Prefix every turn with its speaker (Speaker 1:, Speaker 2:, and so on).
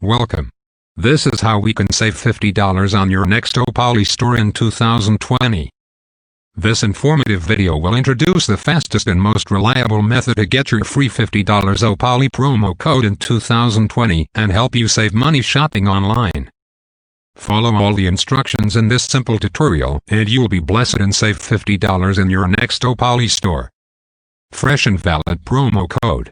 Speaker 1: Welcome. This is how we can save $50 on your next POLLY store in 2020. This informative video will introduce the fastest and most reliable method to get your free $50 POLLY promo code in 2020 and help you save money shopping online. Follow all the instructions in this simple tutorial and you'll be blessed and save $50 in your next POLLY store. Fresh and valid promo code.